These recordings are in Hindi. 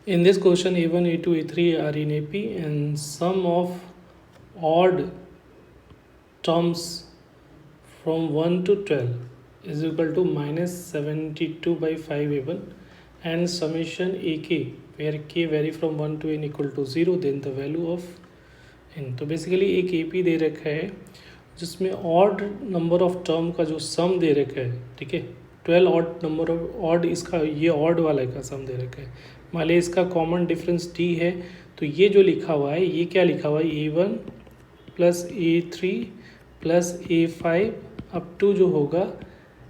In this question, A1, A2, A3 are in AP, and sum of odd terms from 1 to 12 is equal to minus 72 by 5 A1, and summation AK, where K vary from 1 to n equal to 0, then the value of n. तो बेसिकली एक AP दे रखा है जिसमें ऑड नंबर ऑफ टर्म का जो सम दे रखा है, ठीक है, 12 ऑड नंबर ऑफ ऑड, इसका ये ऑड वाला का सम दे रखा है। मान लिया इसका कॉमन डिफरेंस टी है, तो ये जो लिखा हुआ है ये क्या लिखा हुआ है, A1 plus A3 plus A5 up to जो होगा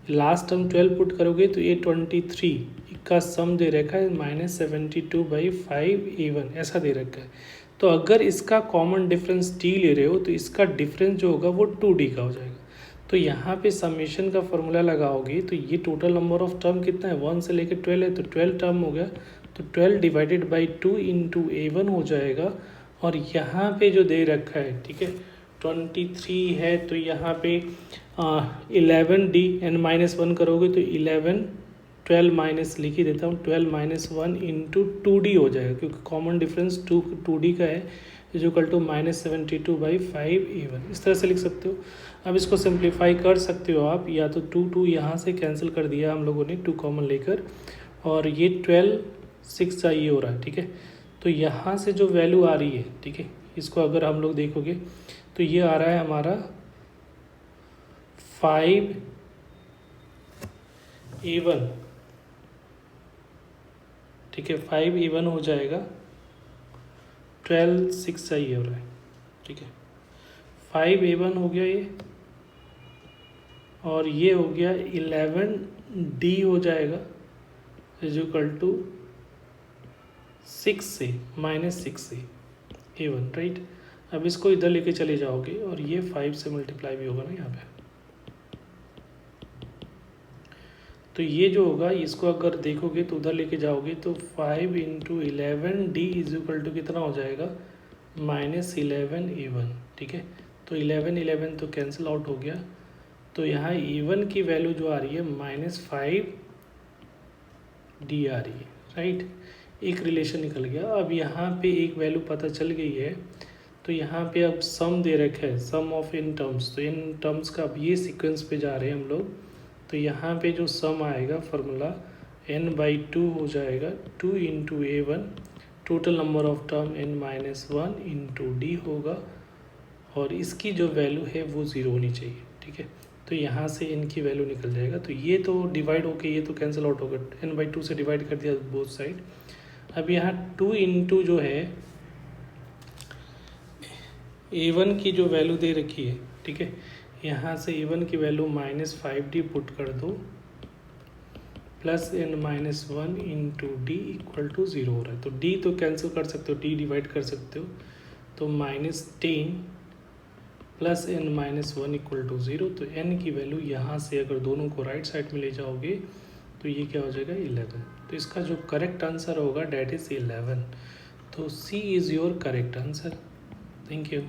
लास्ट टर्म 12 पुट करोगे तो A23 का सम दे रखा है माइनस 72 बाई 5 A1, ऐसा दे रखा है। तो अगर इसका कॉमन डिफरेंस टी ले रहे हो तो इसका डिफरेंस जो होगा वो 2D का हो जाएगा। तो यहाँ पे समेशन का फॉर्मूला लगाओगे तो ये टोटल नंबर ऑफ टर्म कितना है, 1 से लेकर 12 है, तो 12 टर्म हो गया, तो 12 डिवाइडेड बाई 2 इंटू A1 हो जाएगा। और यहाँ पे जो दे रखा है, ठीक है, 23 है, तो यहाँ पे 11D एन माइनस 1 करोगे तो 12 माइनस लिख ही देता हूँ, 12 माइनस 1 इंटू 2D हो जाएगा, क्योंकि कॉमन डिफरेंस 2D का है, is equal to minus 72 by 5 A1। इस तरह से लिख सकते हो। अब इसको सिंप्लीफाई कर सकते हो आप, या तो 2 यहाँ से कैंसिल कर दिया हम लोगों ने 2 कॉमन लेकर, और ये 12 6 ये हो रहा है, ठीक है। तो यहाँ से जो वैल्यू आ रही है, ठीक है, इसको अगर हम लोग देखोगे तो ये आ रहा है हमारा 5 A1, ठीक है, 5 A1 हो जाएगा, 12 6 ये हो रहा है, ठीक है, 5 A1 हो गया ये, और ये हो गया 11D हो जाएगा, इज इक्वल टू 6 से माइनस 6 से A1, राइट। अब इसको इधर लेके चले जाओगे और ये 5 से मल्टीप्लाई भी होगा ना यहाँ पे, तो ये जो होगा इसको अगर देखोगे तो उधर लेके जाओगे तो 5 into 11D is equal to कितना हो जाएगा, माइनस 11 A1, ठीक है। तो 11 तो कैंसिल आउट हो गया, तो यहाँ A1 की वैल्यू जो आ रही है माइनस 5D आ रही है, राइट। एक रिलेशन निकल गया। अब यहाँ पे एक वैल्यू पता चल गई है, तो यहाँ पे अब सम दे रखा है, सम ऑफ इन टर्म्स, तो इन टर्म्स का अब ये सीक्वेंस पे जा रहे हैं हम लोग। तो यहाँ पे जो सम आएगा फार्मूला n/2 हो जाएगा, 2 into A1, total number of term n-1 into D होगा, और इसकी जो वैल्यू है वो 0 होनी चाहिए, ठीक है। तो यहाँ से n की वैल्यू निकल जाएगा, तो ये तो डिवाइड होके ये तो कैंसिल आउट होगा, n/2 से डिवाइड कर दिया बोथ साइड। अब यहाँ 2 इंटू जो है A1 की जो वैल्यू दे रखी है, ठीक है, यहाँ से A1 की वैल्यू माइनस 5D पुट कर दो, plus n-1 into D equal to 0 हो रहा है, तो D तो कैंसिल कर सकते हो, D डिवाइड कर सकते हो, तो -10 प्लस n-1 इक्वल टू 0, तो n की वैल्यू यहाँ से अगर दोनों को राइट साइड में ले जाओगे तो ये क्या हो जाएगा, 11। तो इसका जो करेक्ट आंसर होगा डैट इज़ 11। तो C is your correct answer. Thank you.